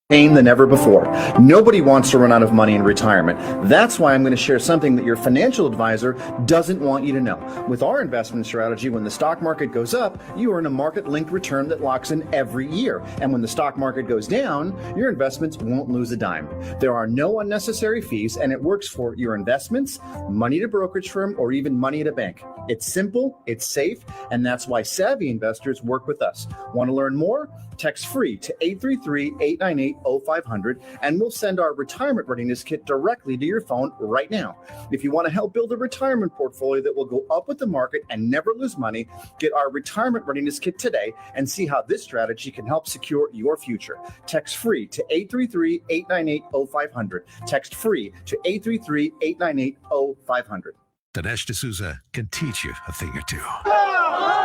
pain than ever before. Nobody wants to run out of money in retirement. That's why I'm going to share something that your financial advisor doesn't want you to know. With our investment strategy, when the stock market goes up, you earn a market-linked return that locks in every year. And when the stock market goes down, your investments won't lose a dime. There are no unnecessary fees, and it works for your investments, money at a brokerage firm, or even money at a bank. It's simple, it's safe, and that's why savvy investors work with us. Want to learn more? Text free to 833-898-0500 and we'll send our retirement readiness kit directly to your phone right now. If you want to help build a retirement portfolio that will go up with the market and never lose money, get our retirement readiness kit today and see how this strategy can help secure your future. Text free to 833-898-0500. Text free to 833-898-0500. Dinesh D'Souza can teach you a thing or two.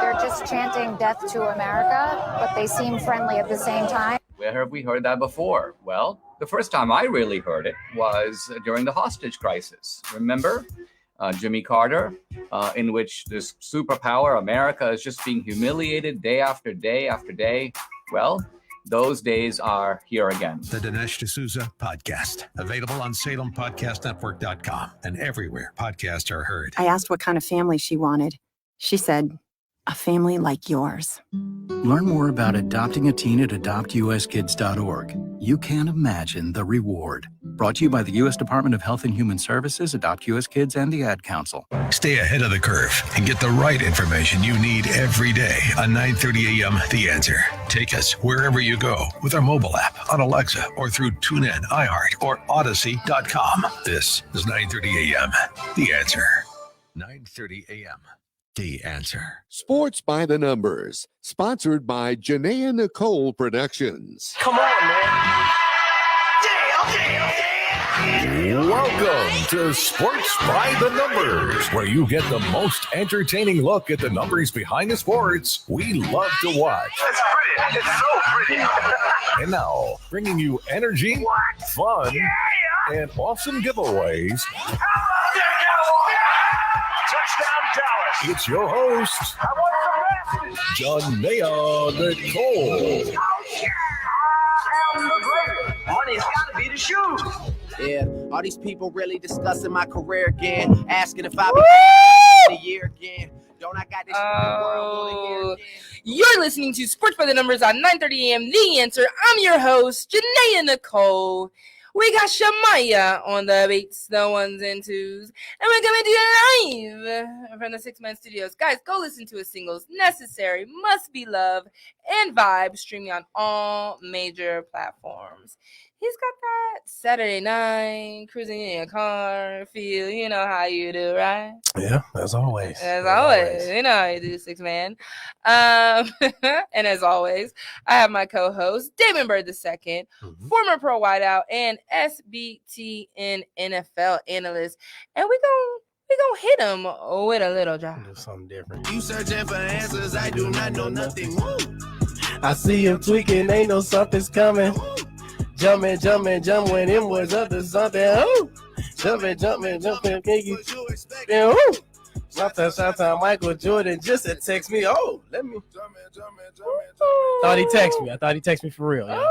They're just chanting death to America, but they seem friendly at the same time. Where have we heard that before? Well, the first time I really heard it was during the hostage crisis. Remember? Jimmy Carter, in which this superpower, America, is just being humiliated day after day after day. Well, those days are here again. The Dinesh D'Souza Podcast. Available on SalemPodcastNetwork.com and everywhere podcasts are heard. I asked what kind of family she wanted. She said, a family like yours. Learn more about adopting a teen at adoptuskids.org. You can't imagine the reward. Brought to you by the U.S. Department of Health and Human Services, Adopt U.S. Kids, and the Ad Council. Stay ahead of the curve and get the right information you need every day on 9:30 a.m. The Answer. Take us wherever you go with our mobile app, on Alexa, or through TuneIn, iHeart, or Odyssey.com. This is 9:30 a.m. The Answer. 9:30 a.m. The Answer. Sports by the Numbers, sponsored by Janaea Nicole Productions. Come on, man. Welcome to Sports by the Numbers, where you get the most entertaining look at the numbers behind the sports we love to watch. It's pretty. It's so pretty. And now, bringing you energy, fun, and awesome giveaways. How about that, Touchdown, Dallas. It's your host, I want some message. Janaea Nicole. Oh, yeah. I am the greatest. Money's got to be the shoes. Yeah, all these people really discussing my career again, asking if I'll be the year again. Don't I got this world again? You're listening to Sports by the Numbers on 9:30 a.m. The Answer. I'm your host, Janaea Nicole. We got Shamaya on the beats, the ones and twos, and we're coming to you live from the Six Man Studios. Guys, go listen to his singles, Necessary, Must Be Love, and Vibe, streaming on all major platforms. He's got that Saturday night, cruising in your car feel, you know how you do, right? Yeah, as always. As always. You know how you do, Six Man. And as always, I have my co-host, Damon Bird II, former pro wideout and SBTN NFL analyst. And we gonna hit him with a little drop. Do something different. You searching for answers, I do not know nothing. I see him tweaking, ain't no something's coming. Jumping when him was up to something. Ooh. Jumping, can you? Ooh. Sometimes Michael Jordan just to text me. Oh, let me. Thought he texted me. I thought he texted me for real. Yeah.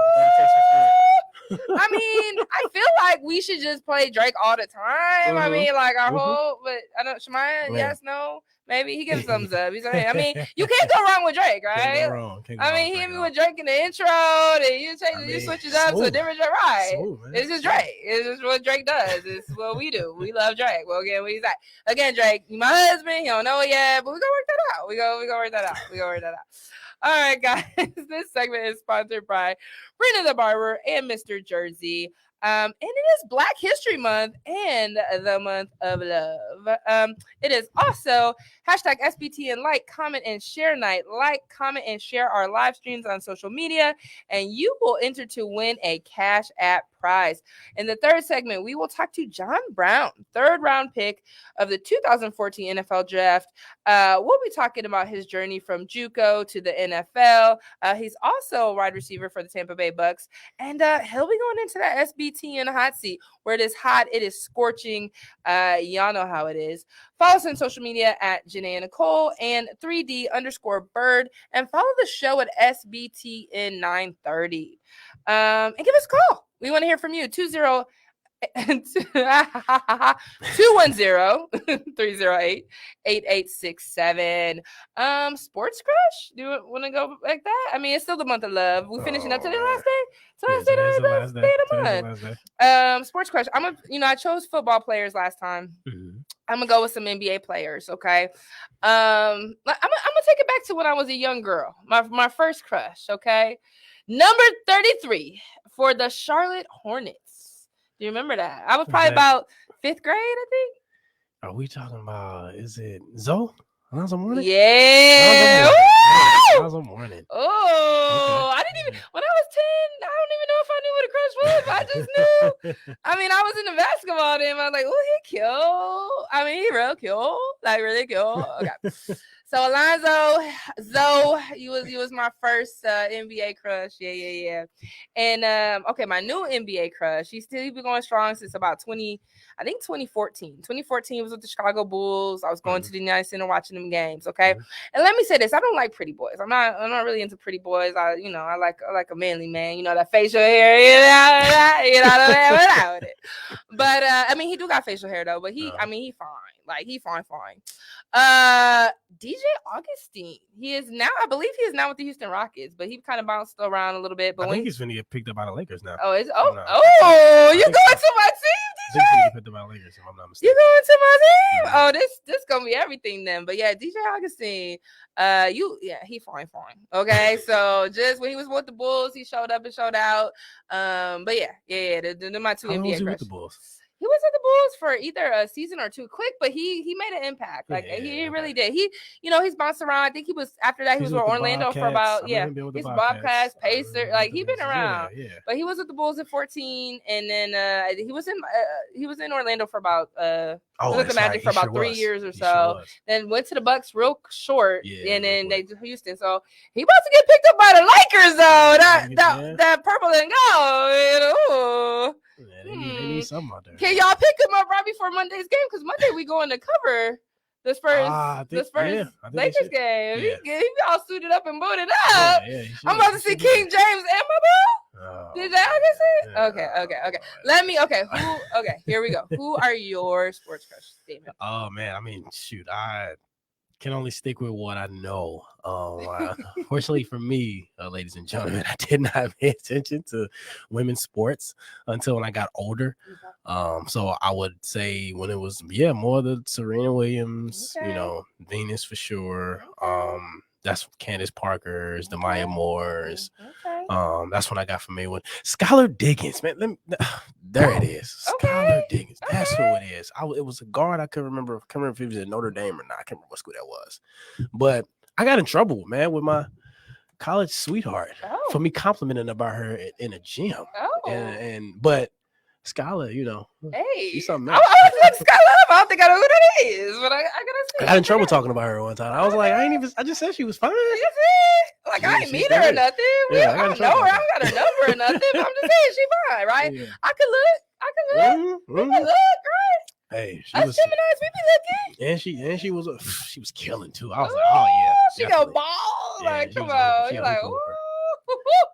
I mean, I feel like we should just play Drake all the time. I mean, like our whole, but I don't. Shamaya, yes, no, maybe he gives thumbs up. He's like, I mean, you can't go wrong with Drake, right? Can't go wrong. I mean, he hit me with Drake in the intro. Then you switch it up to a different Drake, right? It's just Drake. It's just what Drake does. It's what we do. We love Drake. Well, again, what he's like. Again, Drake, you my husband. He don't know it yet, but we gonna work that out. We gonna work that out. All right, guys. This segment is sponsored by Brenda the Barber and Mr. Jersey. And it is Black History Month and the month of love. It is also hashtag SBTN like, comment, and share night. Like, comment, and share our live streams on social media, and you will enter to win a Cash App prize. In the third segment, we will talk to John Brown, third round pick of the 2014 NFL draft. We'll be talking about his journey from JUCO to the NFL. He's also a wide receiver for the Tampa Bay Bucks, and he'll be going into that SB SBTN Hot Seat, where it is hot, it is scorching. Y'all know how it is. Follow us on social media at Janae and Nicole and 3D_Bird, and follow the show at SBTN 930. And give us a call. We want to hear from you. 210-308-8867. Sports crush? Do you want to go like that? I mean, it's still the month of love. We finishing up to the last day. So that's the last day of the month. Sports crush. I chose football players last time. I'm gonna go with some NBA players. Okay. I'm gonna take it back to when I was a young girl. My first crush. Okay. Number 33 for the Charlotte Hornets. Do you remember that? I was probably about 5th grade, I think. Are we talking about, is it Zoe? Alonzo Mourning? Yeah. Alonzo Mourning. Oh, okay. I didn't even, when I was 10, I don't even know if I knew what a crush was, but I just knew. I mean, I was into basketball then. I was like, oh, he cute. I mean, he real cute. Like, really cute. Okay. So Alonzo, Zoe, he was my first NBA crush. Yeah. And okay, my new NBA crush, he's been going strong since about 2014. 2014 was with the Chicago Bulls. I was going to the United Center watching them games. Okay. And let me say this, I don't like pretty boys. I'm not really into pretty boys. I like a manly man, that facial hair, without it. But I mean, he do got facial hair though, but he fine. Like he fine. DJ Augustine. I believe he is now with the Houston Rockets, but he kind of bounced around a little bit. But I think he's going to get picked up by the Lakers now. Oh, you going to my team, DJ? Get picked up by the Lakers, if I'm not mistaken. You going to my team? Oh, this gonna be everything then. But yeah, DJ Augustine. He fine. Okay, so just when he was with the Bulls, he showed up and showed out. But yeah, they're my two NBA crushes. With the Bulls? He was at the Bulls for either a season or two quick, but he made an impact. Like he really did. He's bounced around. I think he was after that. He was with Orlando for about He's Bobcats, Pacer. Like he been around. Yeah. But he was with the Bulls at 14, and then he was in Orlando for about with the Magic for about 3 years or so. Then went to the Bucks real short, and then they to Houston. So he about to get picked up by the Lakers though. That purple and gold. They need something out there. Can y'all pick him up right before Monday's game? Because Monday we going to cover the Spurs Lakers game. Yeah. He all suited up and booted up. I'm about to see King James and my boo. Did y'all get it? Okay. Here we go. Who are your sports crushes, Damon? Oh man, I mean, shoot, I can only stick with what I know. Fortunately for me, ladies and gentlemen, I did not pay attention to women's sports until when I got older. So I would say when it was more the Serena Williams, Venus for sure. That's Candace Parker's, the Maya Moore's. That's when I got familiar with Skylar Diggins, man. There it is. Skylar Diggins. That's who it is. It was a guard. I couldn't remember. I can't remember if he was at Notre Dame or not. I can't remember what school that was. But I got in trouble, man, with my college sweetheart for me complimenting about her in a gym. But Skylar, hey, she's something else. I was like Skylar. I don't think I know who that is, but I gotta see. I got in trouble talking about her one time. I was like, I just said she was fine. Like I ain't meet her or nothing. I don't know her. I don't got her number or nothing. But I'm just saying she fine, right? Yeah. I could look. We could look, right? Hey, us Geminis, we be looking. And she was killing too. I was like, oh yeah, she go ball. Like, come on. You're like, ooh.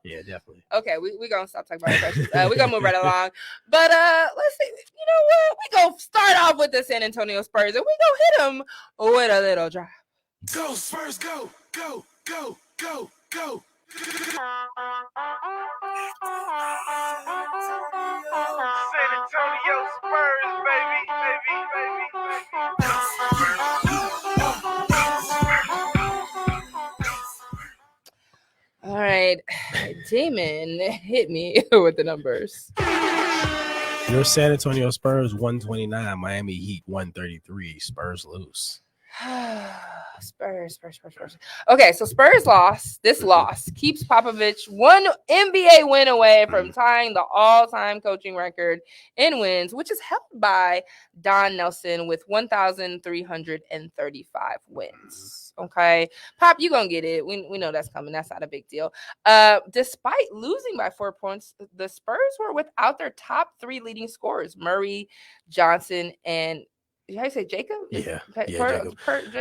Yeah, definitely. Okay, we gonna stop talking about questions. We're gonna move right along. But let's see. You know what? We gonna start off with the San Antonio Spurs, and we gonna hit them with a little drive. Go Spurs, go. San Antonio Spurs, baby. All right, Damon, hit me with the numbers. Your San Antonio Spurs 129, Miami Heat 133. Spurs lose. Spurs. Okay, so Spurs lost. This loss keeps Popovich one NBA win away from tying the all-time coaching record in wins, which is held by Don Nelson with 1,335 wins. Okay, Pop, you gonna get it. We know that's coming. That's not a big deal. Despite losing by 4 points, the Spurs were without their top 3 leading scorers, Murray, Johnson, and how you say Jacob? Yeah, Jacob.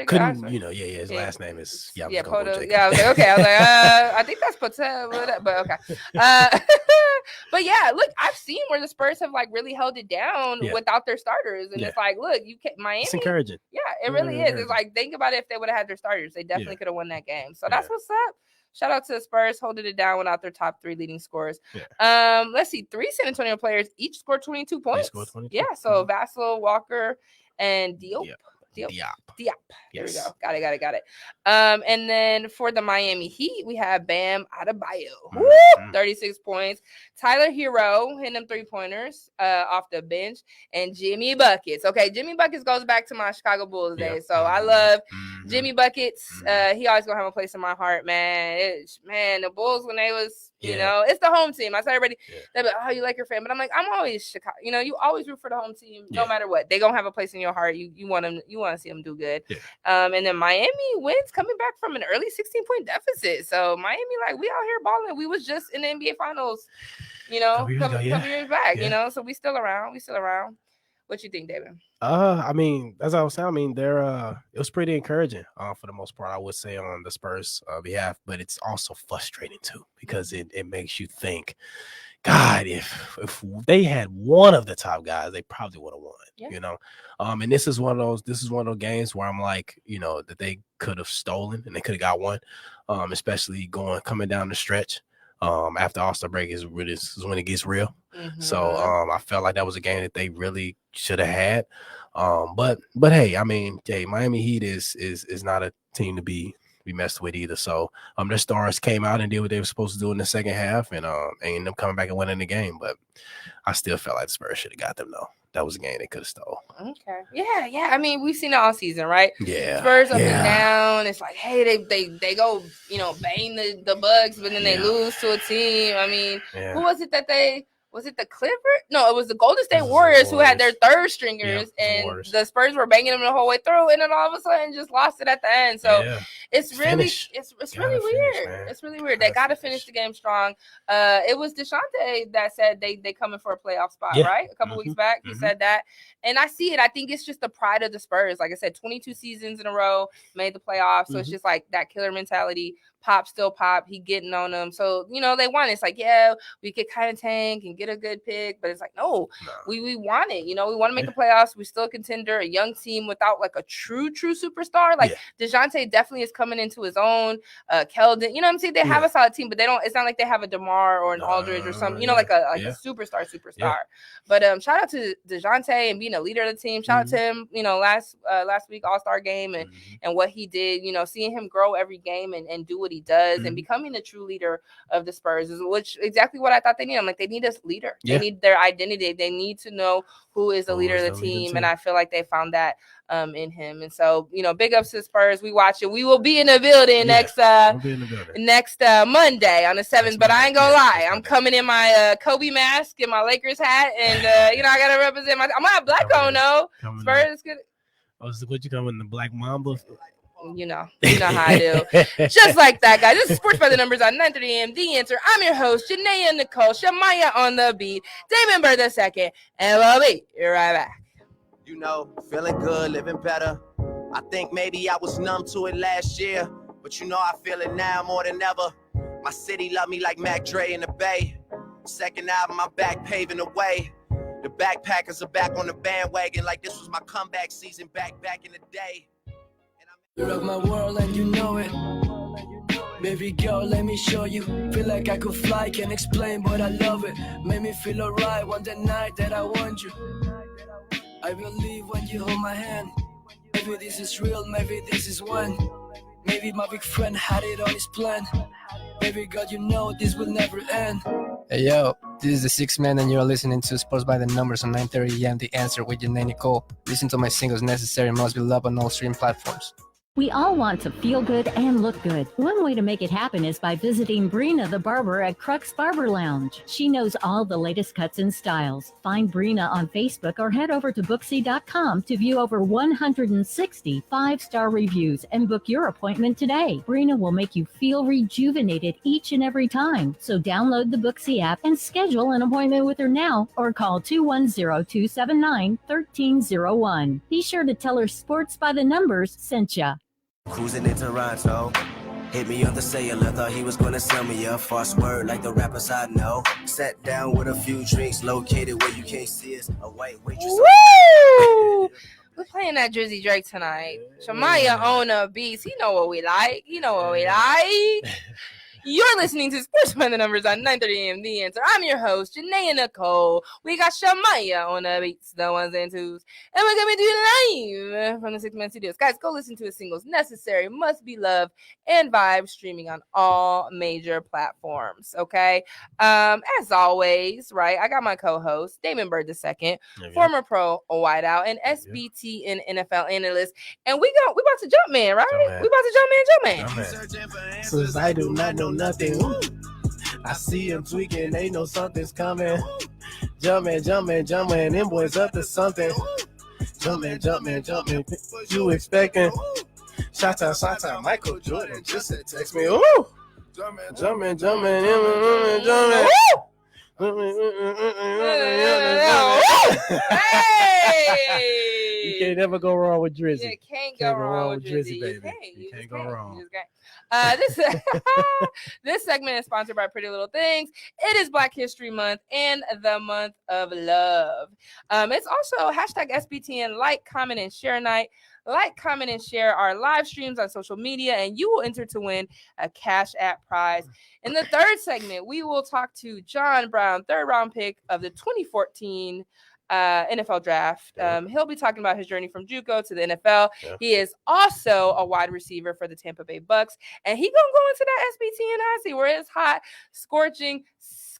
Couldn't his last name is Poto. Yeah, I was like, okay. I was like, I think that's Patel, but okay. But yeah, look, I've seen where the Spurs have like really held it down without their starters, and it's like, look, you can't Miami. It's encouraging. Yeah, it really is. It's like, think about it, if they would have had their starters, they definitely could have won that game. So that's what's up. Shout out to the Spurs holding it down without their top 3 leading scorers. Yeah. Let's see, 3 San Antonio players each scored 22 points. Scored 22. Yeah, so Vassell, Walker, and Diop. There we go. Got it. And then for the Miami Heat, we have Bam Adebayo. 36 points. Tyler Hero hitting them 3-pointers off the bench. And Jimmy Buckets. Okay, Jimmy Buckets goes back to my Chicago Bulls days. So I love Jimmy Buckets. He always gonna have a place in my heart, man. The Bulls, when they was, you know, it's the home team. I tell everybody, they're like, oh, you like your fan. But I'm like, I'm always Chicago. You know, you always root for the home team, no matter what. They gonna have a place in your heart. You want them, you want to see them do good. And then Miami wins coming back from an early 16-point deficit. So Miami, like, we out here balling. We was just in the NBA Finals, you know, couple years back, you know. So we still around. What you think, David? I mean, as I was saying, I mean, they're it was pretty encouraging for the most part, I would say, on the Spurs behalf, but it's also frustrating too, because it makes you think, God, if they had one of the top guys, they probably would have won. You know, and this is one of those games where I'm like, you know, that they could have stolen and they could have got one, especially coming down the stretch. After All-Star break is when it gets real. So I felt like that was a game that they really should have had. But hey, I mean, Miami Heat is not a team to be messed with either. So their stars came out and did what they were supposed to do in the second half, and ended up coming back and winning the game. But I still felt like the Spurs should have got them though. That was a game they could have stole. Okay. Yeah. I mean, we've seen it all season, right? Yeah. Spurs up and down. It's like, hey, they go, you know, bang the Bucks, but then they lose to a team. I mean, who was it that was it the Clippers? No, it was the Golden State Warriors who had their third stringers, and the Spurs were banging them the whole way through, and then all of a sudden just lost it at the end. So it's really it's really weird. Man. It's really weird. They got to finish the game strong. It was DeJounte that said they coming for a playoff spot, right? A couple weeks back, he said that, and I see it. I think it's just the pride of the Spurs. Like I said, 22 seasons in a row, made the playoffs, so it's just like that killer mentality. Pop, still Pop. He getting on them. So, you know, they want it. It's like, yeah, we could kind of tank and get a good pick. But it's like, no. We want it. You know, we want to make the playoffs. We're still a contender, a young team without like a true superstar. Like DeJounte definitely is coming into his own. Keldon, you know what I'm saying? They have a solid team, but it's not like they have a DeMar or an Aldridge or something, you know, like a superstar. But shout out to DeJounte and being a leader of the team. Shout out to him, you know, last week All-Star game and what he did, you know, seeing him grow every game and do what he does and becoming a true leader of the Spurs, which exactly what I thought they need. I'm like, they need a leader. They need their identity. They need to know who is the leader of the team. And I feel like they found that in him. And so, you know, big ups to the Spurs. We watch it. We will be in the building next Monday on the 7th. But I ain't gonna lie, I'm coming in my Kobe mask and my Lakers hat, and you know, I gotta represent I'm gonna have black on though. Spurs good. Oh, so what you coming in the Black Mamba? You know how I do. Just like that, guys. This is Sports by the Numbers on 9:30 a.m. The Answer. I'm your host, Janaea Nicole Shamaya on the beat. Damon Burr II, and we'll be right back. You know, feeling good, living better. I think maybe I was numb to it last year, but you know I feel it now more than ever. My city love me like Mac Dre in the Bay. Second album, I'm back paving the way. The backpackers are back on the bandwagon like this was my comeback season back in the day. You rock my world and you know it. Baby girl, let me show you. Feel like I could fly, can't explain, but I love it. Made me feel alright on the night that I want you. I believe when you hold my hand. Maybe this is real, maybe this is one. Maybe my big friend had it on his plan. Baby God, you know this will never end. Hey, yo, this is the Sixth Man, and you're listening to Sports by the Numbers on 9:30 a.m. The Answer with Janae Nicole. Listen to my singles Necessary and Must Be Loved on all stream platforms. We all want to feel good and look good. One way to make it happen is by visiting Brina the barber at Crux Barber Lounge. She knows all the latest cuts and styles. Find Brina on Facebook or head over to Booksy.com to view over 160 five-star reviews and book your appointment today. Brina will make you feel rejuvenated each and every time. So download the Booksy app and schedule an appointment with her now or call 210-279-1301. Be sure to tell her Sports by the Numbers sent ya. Cruising in Toronto, hit me on the cellular, thought he was gonna sell me a false word like the rappers I know. Sat down with a few drinks, located where you can't see us, a white waitress. Woo! We're playing that Drizzy Drake tonight. Shamaya on the beats. He know what we like. You're listening to Sports by the Numbers on 9:30 a.m. The Answer. I'm your host, Janae Nicole. We got Shamaya on the beats, the ones and twos. And we're going to do it live from the Sixth Man Studios. Guys, go listen to his singles, Necessary, Must Be Loved, and Vibe, streaming on all major platforms, okay? As always, right, I got my co-host, Damon Bird II, former pro wideout, and SBT and NFL analyst. And we about to jump man, right? We about to jump man. Since I do not know nothing. Ooh. I see him tweaking, they know something's coming. Jumping, them boys up to something. Jumping, you expecting? Shout out, Michael Jordan just said text me. Ooh! Jumping. Hey! You can't never go wrong with Drizzy. You can't go wrong with Drizzy, baby. You can't go wrong. This segment is sponsored by Pretty Little Things. It is Black History Month and the month of love. It's also hashtag SBTN like, comment, and share night. Like, comment, and share our live streams on social media, and you will enter to win a Cash App prize. In the third segment, we will talk to John Brown, third round pick of the 2014 NFL draft. He'll be talking about his journey from JUCO to the NFL. He is also a wide receiver for the Tampa Bay Bucks, and he gonna go into that SBTN hot seat where it's hot, scorching,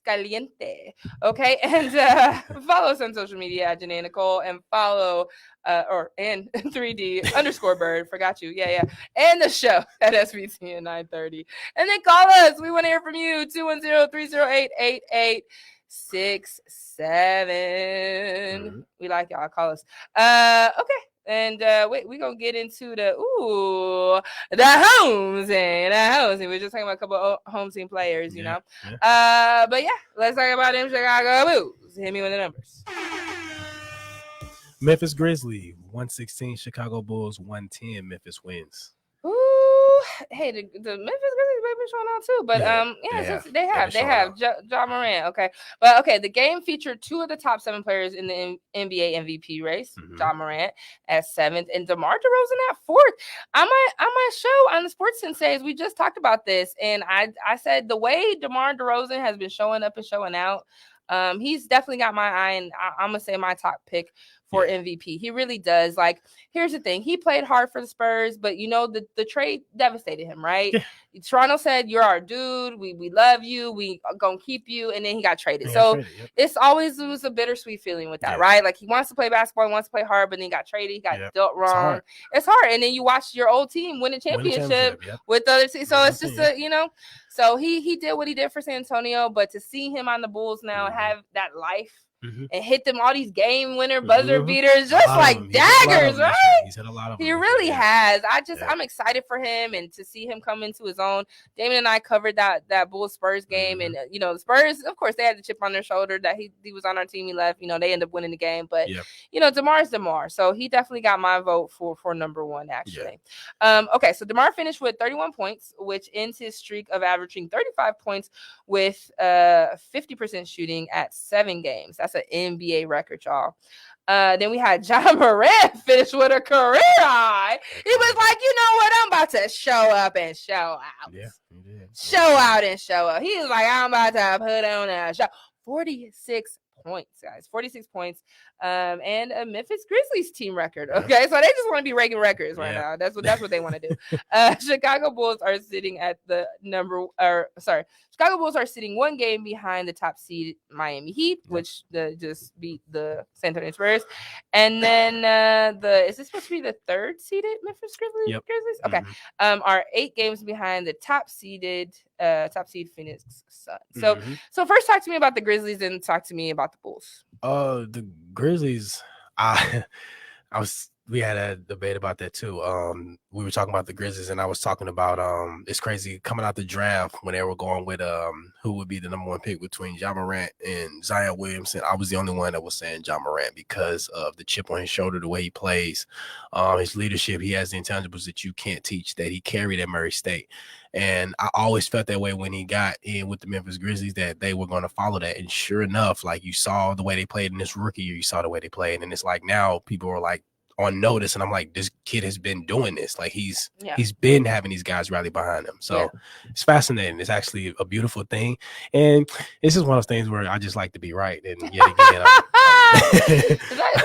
caliente. Okay, and follow us on social media at Janae Nicole, and follow and 3D_bird. Forgot you. Yeah. And the show at SBTN 930. And then call us. We want to hear from you. 210-308-8867. We like y'all. Call us. Okay. And we're going to get into the home team. We're just talking about a couple of home team players, you know. But yeah, let's talk about them Chicago Bulls. Hit me with the numbers. Memphis Grizzlies 116, Chicago Bulls 110. Memphis wins. Ooh, hey, the Memphis Grizzlies may be showing out too, but they have Ja Morant. Okay, but okay, the game featured two of the top 7 players in the NBA MVP race. Ja Morant at 7th and DeMar DeRozan at 4th. On my show on the Sports Senseis, we just talked about this, and I said the way DeMar DeRozan has been showing up and showing out, he's definitely got my eye, and I'm gonna say my top pick for MVP. He really does. Like, here's the thing. He played hard for the Spurs, but you know, the trade devastated him, right? Toronto said, you're our dude. We love you. We are gonna keep you. And then he got traded. It's always was a bittersweet feeling with that, right? Like, he wants to play basketball, he wants to play hard, but then he got traded. He got dealt wrong. It's hard. And then you watch your old team win a championship with the other team. So it's just so he did what he did for San Antonio, but to see him on the Bulls now have that life and hit them all these game winner buzzer beaters just like daggers, right? He's hit a lot of He really has. I'm excited for him and to see him come into his own. Damon and I covered that Bulls Spurs game, and the Spurs, of course, they had the chip on their shoulder that he was on our team. He left. They ended up winning the game, but DeMar's DeMar, so he definitely got my vote for number 1 actually. Okay, so DeMar finished with 31 points, which ends his streak of averaging 35 points with 50% shooting at 7 games. That's an NBA record, y'all. Then we had Ja Morant finish with a career high. He was like, you know what? I'm about to show up and show out. Yeah, he did. Show out and show up. He was like, I'm about to put on a show. 46 points, guys. 46 points. and a Memphis Grizzlies team record. Okay, so they just want to be breaking records right now. That's what they want to do. Chicago Bulls are sitting at the Chicago Bulls are sitting one game behind the top seed Miami Heat, which just beat the San Antonio Spurs. And then is this supposed to be the third seeded Memphis Grizzlies? Okay. Are 8 games behind the top seed Phoenix Suns. So first talk to me about the Grizzlies and talk to me about the Bulls. The Grizzlies, we had a debate about that too. We were talking about the Grizzlies, and I was talking about it's crazy coming out the draft when they were going with who would be the number 1 pick between Ja Morant and Zion Williamson. I was the only one that was saying Ja Morant because of the chip on his shoulder, the way he plays, his leadership. He has the intangibles that you can't teach that he carried at Murray State. And I always felt that way when he got in with the Memphis Grizzlies, that they were going to follow that. And sure enough, like you saw the way they played in this rookie year, you saw the way they played. And it's like now people are like on notice. And I'm like, this kid has been doing this. Like he's been having these guys rally behind him. So it's fascinating. It's actually a beautiful thing. And it's just one of those things where I just like to be right. And yet again,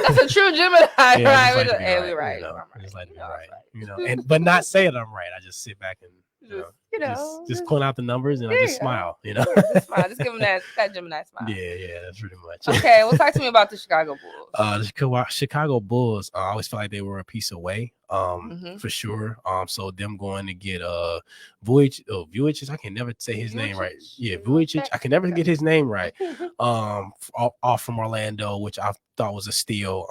that's a true Gemini, right? Like we're right. And but not saying I'm right. I just sit back and just point out the numbers and I just smile, Just smile. Just give them that Gemini smile. Yeah, that's pretty much. Okay, well, talk to me about the Chicago Bulls. The Chicago Bulls, I always felt like they were a piece away, for sure. So them going to get Vujicic, I can never say his name right. Yeah, Vujicic, I can never get his name right. Off from Orlando, which I thought was a steal.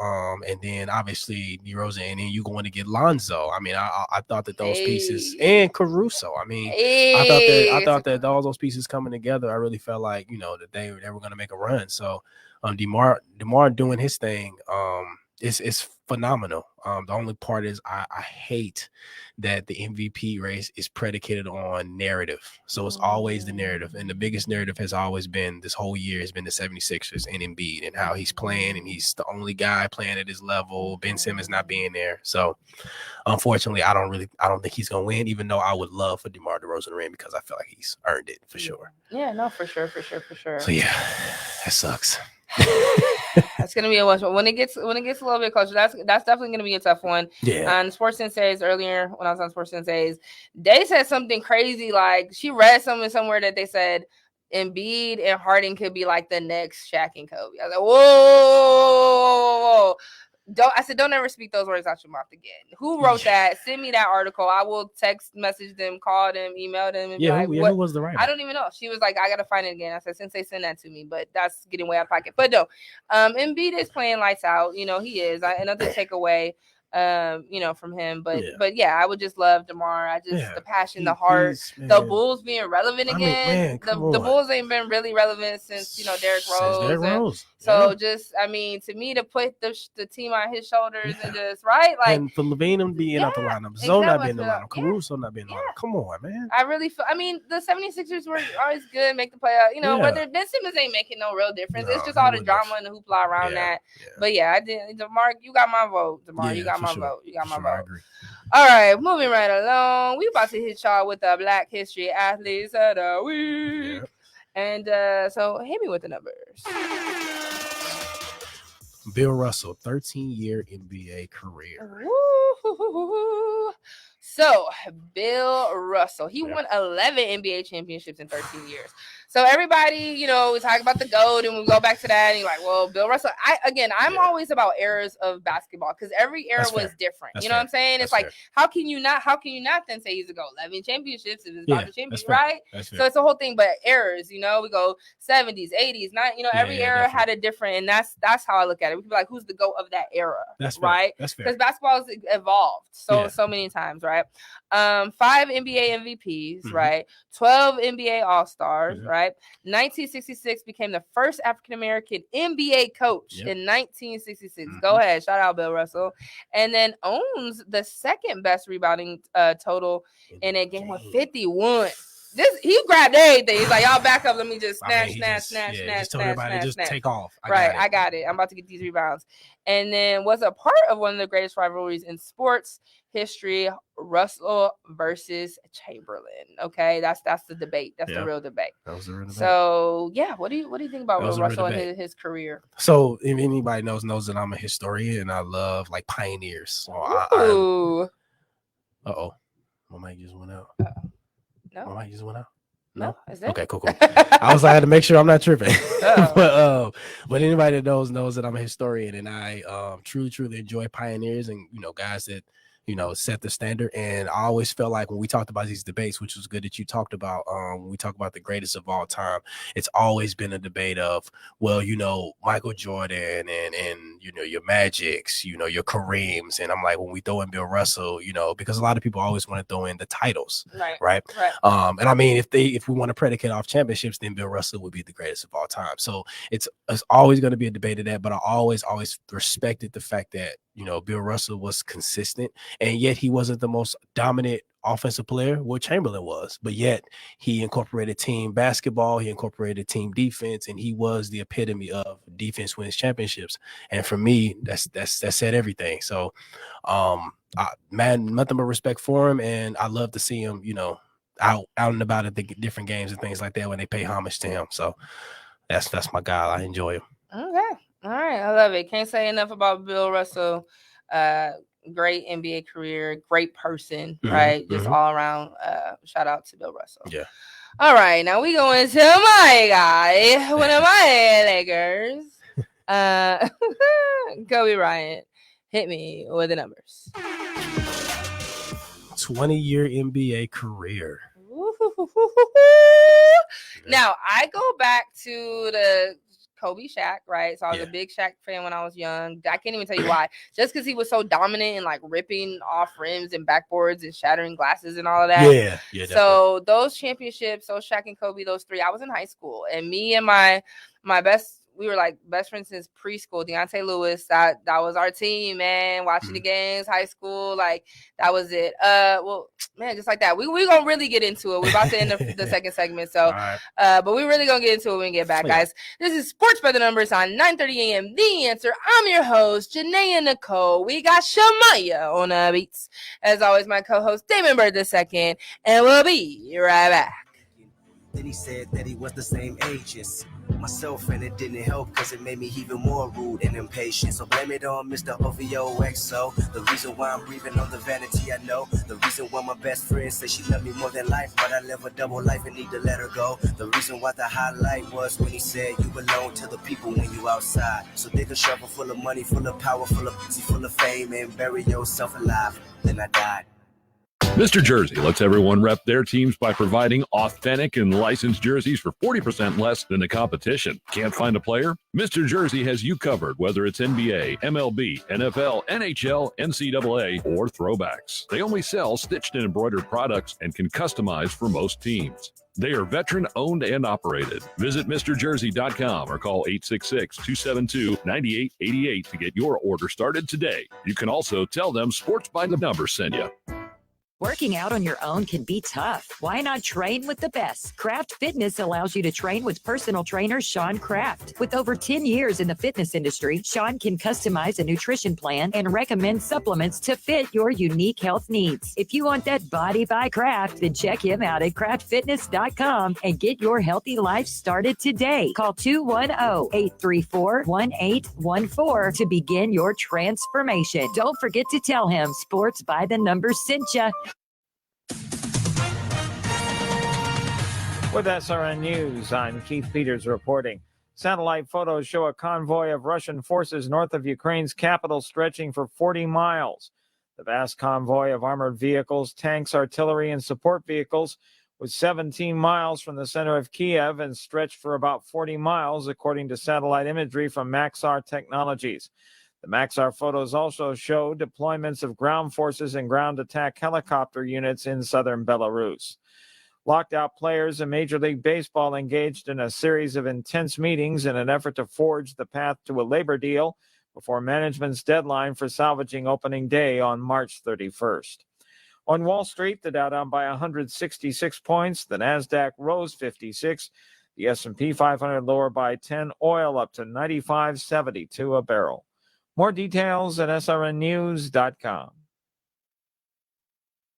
And then obviously DeRozan, and then you going to get Lonzo. I mean, I thought that those pieces and Caruso. I mean, I thought that all those pieces coming together, I really felt like that they were going to make a run. So DeMar doing his thing is phenomenal. The only part is I hate that the MVP race is predicated on narrative. So it's always the narrative. And the biggest narrative has always been this whole year has been the 76ers and Embiid and how he's playing, and he's the only guy playing at his level. Ben Simmons not being there. So unfortunately, I don't think he's going to win, even though I would love for DeMar DeRozan to win because I feel like he's earned it for sure. Yeah, no, for sure. So yeah, that sucks. That's gonna be a one. When it gets a little bit closer, that's definitely gonna be a tough one. Yeah. On Sports Sensays earlier, when I was on Sports Sensays, they said something crazy. Like she read something somewhere that they said Embiid and Harden could be like the next Shaq and Kobe. I was like, whoa. Don't ever speak those words out your mouth again. Who wrote that? Send me that article. I will text message them, call them, email them. And who was the writer? I don't even know. She was like, I gotta find it again. I said, Sensei, send that to me, but that's getting way out of pocket. But no, Embiid is playing lights out. He is. Another takeaway. From him, but yeah, I would just love DeMar. The passion, the heart, the Bulls being relevant again. The Bulls ain't been really relevant since Derrick Rose. So to me, to put the team on his shoulders and just and for LaVine being out the lineup, Zoe not being in the lineup, Caruso not being in the lineup. Come on, man. I really feel. The 76ers were always good, make the playoff. Whether Ben Simmons ain't making no real difference. It's just all the drama and the hoopla around that. But yeah, I did. DeMar, you got my vote. DeMar, you got my vote. You got my vote. I agree. All right, moving right along. We about to hit y'all with the Black History Athletes of the Week. And so hit me with the numbers. Bill Russell, 13-year NBA career. Woo-hoo-hoo-hoo. So Bill Russell, he won 11 NBA championships in 13 years. So everybody, we talk about the GOAT and we go back to that and you're like, well, Bill Russell, I'm always about eras of basketball because every era was different. You know what I'm saying? It's like, how can you not then say he's a GOAT? 11 championships if it's about the championship, right? So it's the whole thing, but eras, we go 70s, 80s, every era had a different, and that's how I look at it. We can be like, who's the GOAT of that era? That's right. That's fair. Because basketball has evolved so many times, right? 5 NBA MVPs, right? 12 NBA All-Stars, right? 1966 became the first African-American NBA coach in 1966. Go ahead. Shout out Bill Russell. And then owns the second best rebounding total in a game with 51. he grabbed everything. He's like, y'all back up. Let me just snatch. Just told everybody to just take off. I got it. I'm about to get these rebounds. And then was a part of one of the greatest rivalries in sports history, Russell versus Chamberlain. Okay, that's the debate. That's the real debate. That was the real debate. So yeah, what do you think about Russell and his career? So if anybody knows that I'm a historian and I love like pioneers. So my mic just went out. No, my mic just went out. No, is that okay? Cool. I was like, I had to make sure I'm not tripping. But anybody that knows that I'm a historian, and I truly enjoy pioneers and guys that set the standard. And I always felt like when we talked about these debates, which was good that you talked about, when we talk about the greatest of all time, it's always been a debate of, well, Michael Jordan and your Magics, your Kareems. And I'm like, when we throw in Bill Russell, because a lot of people always want to throw in the titles, right? And I mean, if we want to predicate off championships, then Bill Russell would be the greatest of all time. So it's always going to be a debate of that, but I always respected the fact that Bill Russell was consistent, and yet he wasn't the most dominant offensive player. What Chamberlain was, but yet he incorporated team basketball, he incorporated team defense, and he was the epitome of defense wins championships. And for me, that said everything. So, man, nothing but respect for him, and I love to see him, out and about at the different games and things like that when they pay homage to him. So that's my guy. I enjoy him. Okay. All right, I love it. Can't say enough about Bill Russell. Great NBA career, great person, right? Just all around. Shout out to Bill Russell. Yeah. All right, now we go into my guy, one of my Lakers, Kobe Bryant. Hit me with the numbers. 20-year NBA career. Now I go back to the Kobe Shaq, right? So I was a big Shaq fan when I was young. I can't even tell you why. Just because he was so dominant and like ripping off rims and backboards and shattering glasses and all of that. Yeah. So those championships, those Shaq and Kobe, those three, I was in high school, and me and my we were like best friends since preschool. Deontay Lewis, that was our team, man. Watching the games, high school, like that was it. Well, man, just like that. We gonna really get into it. We're about to end the second segment, so but we really gonna get into it when we get back, guys. This is Sports by the Numbers on 9:30 a.m. The Answer. I'm your host, Janae Nicole. We got Shamaya on the beats. As always, my co-host Damon Bird II, and we'll be right back. Then he said that he was the same age as myself, and it didn't help because it made me even more rude and impatient. So blame it on Mr. OVOXO. The reason why I'm breathing on the vanity I know. The reason why my best friend said she loved me more than life, but I live a double life and need to let her go. The reason why the highlight was when he said you belong to the people when you outside. So dig a shovel full of money, full of power, full of pussy, full of fame, and bury yourself alive. Then I died. Mr. Jersey lets everyone rep their teams by providing authentic and licensed jerseys for 40% less than the competition. Can't find a player? Mr. Jersey has you covered, whether it's NBA, MLB, NFL, NHL, NCAA, or throwbacks. They only sell stitched and embroidered products and can customize for most teams. They are veteran-owned and operated. Visit MrJersey.com or call 866-272-9888 to get your order started today. You can also tell them Sports by the Numbers sent you. Working out on your own can be tough. Why not train with the best? Kraft Fitness allows you to train with personal trainer Sean Kraft. With over 10 years in the fitness industry, Sean can customize a nutrition plan and recommend supplements to fit your unique health needs. If you want that body by Kraft, then check him out at craftfitness.com and get your healthy life started today. Call 210-834-1814 to begin your transformation. Don't forget to tell him Sports by the Numbers sent you. With SRN News, I'm Keith Peters reporting. Satellite photos show a convoy of Russian forces north of Ukraine's capital stretching for 40 miles. The vast convoy of armored vehicles, tanks, artillery, and support vehicles was 17 miles from the center of Kiev and stretched for about 40 miles, according to satellite imagery from Maxar Technologies. The Maxar photos also show deployments of ground forces and ground attack helicopter units in southern Belarus. Locked out players in Major League Baseball engaged in a series of intense meetings in an effort to forge the path to a labor deal before management's deadline for salvaging opening day on March 31st. On Wall Street, the Dow down by 166 points. The Nasdaq rose 56. The S&P 500 lower by 10. Oil up to 95.72 a barrel. More details at srnnews.com.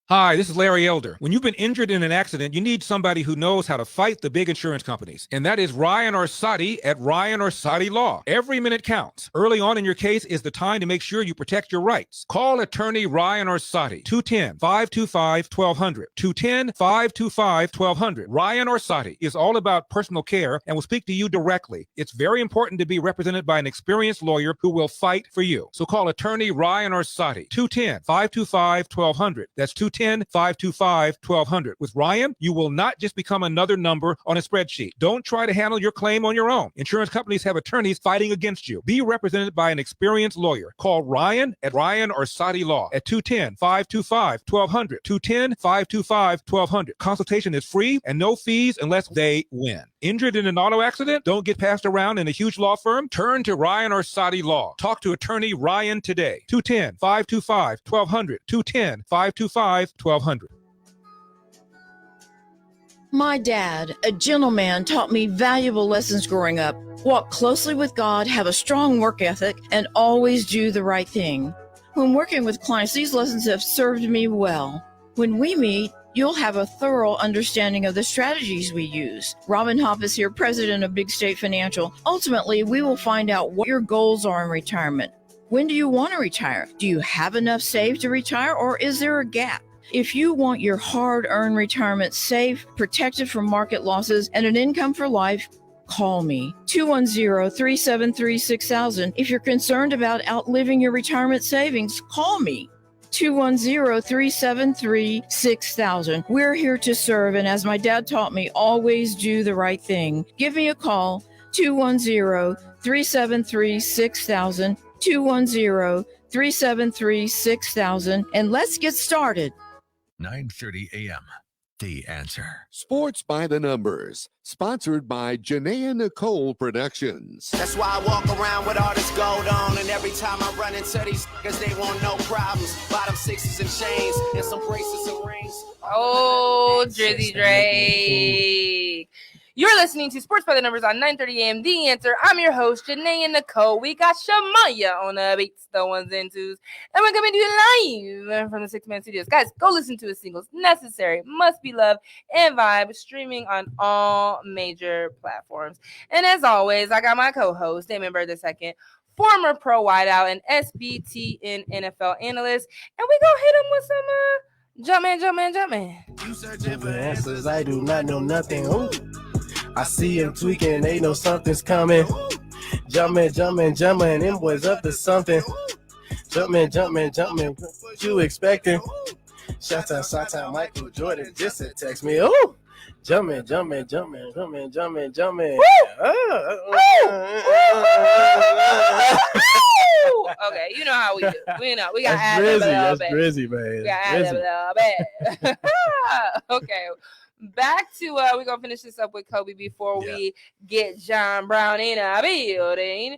Hi, this is Larry Elder. When you've been injured in an accident, you need somebody who knows how to fight the big insurance companies. And that is Ryan Orsatti at Ryan Orsatti Law. Every minute counts. Early on in your case is the time to make sure you protect your rights. Call attorney Ryan Orsatti, 210-525-1200. 210-525-1200. Ryan Orsatti is all about personal care and will speak to you directly. It's very important to be represented by an experienced lawyer who will fight for you. So call attorney Ryan Orsatti, 210-525-1200. That's 210-525-1200. With Ryan, you will not just become another number on a spreadsheet. Don't try to handle your claim on your own. Insurance companies have attorneys fighting against you. Be represented by an experienced lawyer. Call Ryan at Ryan Orsatti Law at 210-525-1200. 210-525-1200. Consultation is free and no fees unless they win. Injured in an auto accident? Don't get passed around in a huge law firm? Turn to Ryan Orsatti Law. Talk to attorney Ryan today. 210-525-1200. 210-525-1200. My dad, a gentleman, taught me valuable lessons growing up. Walk closely with God, have a strong work ethic, and always do the right thing. When working with clients, these lessons have served me well. When we meet, you'll have a thorough understanding of the strategies we use. Robin Hopp is here, president of Big State Financial. Ultimately, we will find out what your goals are in retirement. When do you want to retire? Do you have enough saved to retire, or is there a gap? If you want your hard-earned retirement safe, protected from market losses, and an income for life, call me. 210-373-6000. If you're concerned about outliving your retirement savings, call me. 210-373-6000. We're here to serve, and as my dad taught me, always do the right thing. Give me a call, 210-373-6000. 210-373-6000, and let's get started. 9:30 a.m. The Answer. Sports by the Numbers, sponsored by Janaea Nicole Productions. That's why I walk around with all this gold on, and every time I run into these niggas, they want no problems. Bottom sixes and chains, and some bracelets and rings. Oh, Drizzy Drake. You're listening to Sports by the Numbers on 9:30 a.m. The Answer. I'm your host, Janaea Nicole. We got Shamaya on the beats, the ones and twos. And we're coming to you live from the Six Man Studios. Guys, go listen to his singles, Necessary, Must Be Love, and Vibe, streaming on all major platforms. And as always, I got my co-host, Damon Bird II, former pro wideout and SBTN NFL analyst. And we gonna hit him with some Jumpman. You searching for answers, I do not know nothing. Ooh. I see him tweaking, they know something's coming. Jumping, them boys up to something. Jumping, what you expecting? Shout out, Michael Jordan just to text me. Ooh, jumping. Okay, you know how we do. We got to add Drizzy, a little that's bit. Drizzy, man. We got to add a little bit. Okay. Back to we're gonna finish this up with Kobe before we get John Brown in a building.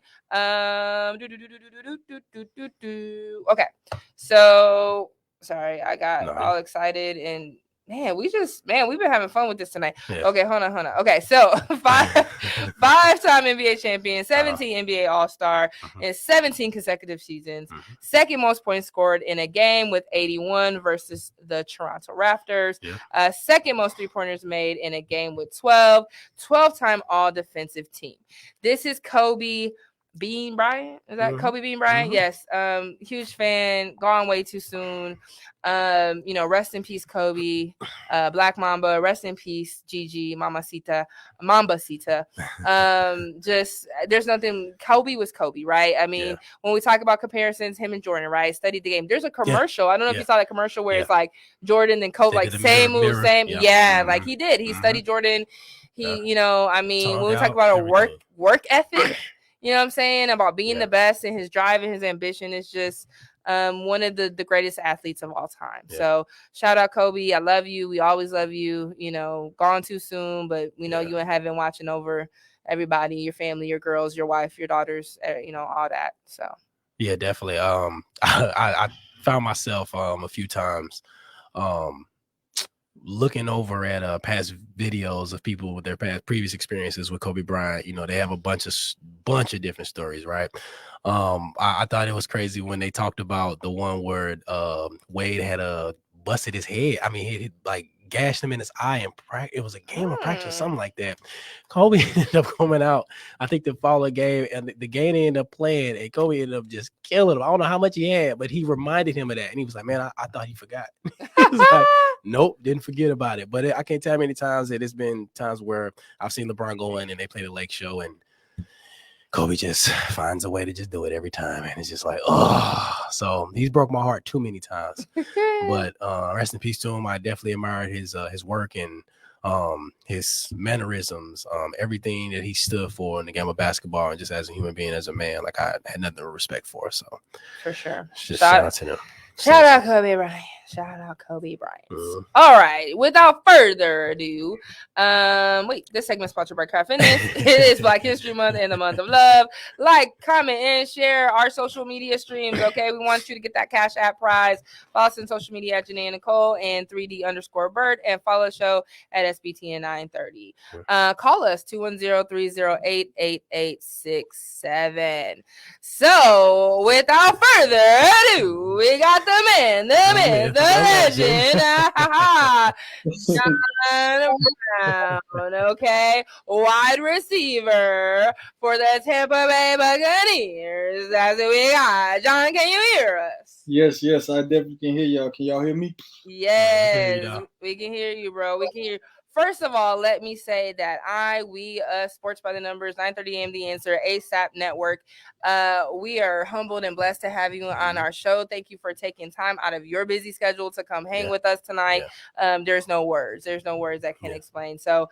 Okay, so sorry, I got all excited and we've been having fun with this tonight. Yeah. Okay, hold on. Okay, so five-time NBA champion, 17 NBA All-Star in 17 consecutive seasons. Second most points scored in a game with 81 versus the Toronto Raptors. Second most three-pointers made in a game with 12. 12-time All-Defensive Team. This is Kobe Bean Bryant. Is that Kobe Bean Bryant? Yes. Huge fan. Gone way too soon. Rest in peace, Kobe. Black Mamba. Rest in peace, Gigi, Mambacita. Just there's nothing. Kobe was Kobe, right? I mean, when we talk about comparisons, him and Jordan, right? Studied the game. There's a commercial. I don't know if you saw that commercial where it's like Jordan and Kobe, like same move, same. Like he did. He studied Jordan. He, when we talk about a work ethic. You know what I'm saying? About being the best, and his drive and his ambition is just one of the greatest athletes of all time. So shout out Kobe. I love you. We always love you. Gone too soon, but we know you in heaven watching over everybody, your family, your girls, your wife, your daughters, all that. So yeah, definitely. I found myself a few times looking over at past videos of people with their previous experiences with Kobe Bryant, they have a bunch of different stories, right? I thought it was crazy when they talked about the one where Wade had busted his head. I mean, he like gashed him in his eye in practice. It was a game of practice or something like that. Kobe ended up coming out, I think, the following game, and the game they ended up playing, and Kobe ended up just killing him. I don't know how much he had, but he reminded him of that, and he was like, man, I thought he forgot. He was like, nope, didn't forget about it. But I can't tell how many times it's been times where I've seen LeBron go in and they play the Lake Show, and Kobe just finds a way to just do it every time. And it's just like, oh, so he's broke my heart too many times. But rest in peace to him. I definitely admired his work and his mannerisms, everything that he stood for in the game of basketball, and just as a human being, as a man, like I had nothing to respect for. So for sure, just shout out to him. Shout out Kobe Bryant. Shout out Kobe Bryant. All right. Without further ado, wait, this segment is sponsored by Craft Fitness. It is Black History Month and the month of love. Like, comment, and share our social media streams. Okay, we want you to get that Cash App prize. Follow us on social media at Janae Nicole and 3D_Bird, and follow the show at SBTN 930. Call us 210-308-8867. So, without further ado, we got the man, the myth, the legend, John Brown, okay, wide receiver for the Tampa Bay Buccaneers. That's what we got. John, can you hear us? Yes, I definitely can hear y'all. Can y'all hear me? Yes, we can hear you, bro. We can hear you. First of all, let me say that we Sports by the Numbers, 930 AM The Answer, ASAP Network, we are humbled and blessed to have you on our show. Thank you for taking time out of your busy schedule to come hang with us tonight. There's no words that can explain. So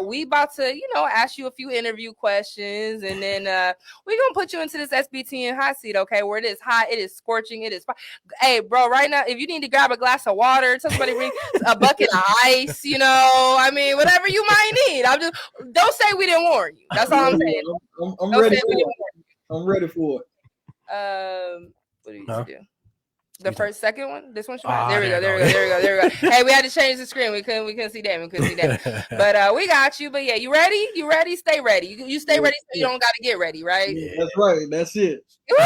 we about to, ask you a few interview questions, and then we're going to put you into this SBTN hot seat, okay, where it is hot, it is scorching, it is fine. Hey, bro, right now, if you need to grab a glass of water, tell somebody bring a bucket of ice, I mean, whatever you might need. Don't say we didn't warn you. That's all I'm saying. I'm ready for it. I'm ready for it. What do you do? The second one? This one? There we go. Hey, we had to change the screen. We couldn't see that. But we got you. But yeah, you ready? Stay ready. You stay ready so you don't got to get ready, right? Yeah, that's right. That's it. Ooh,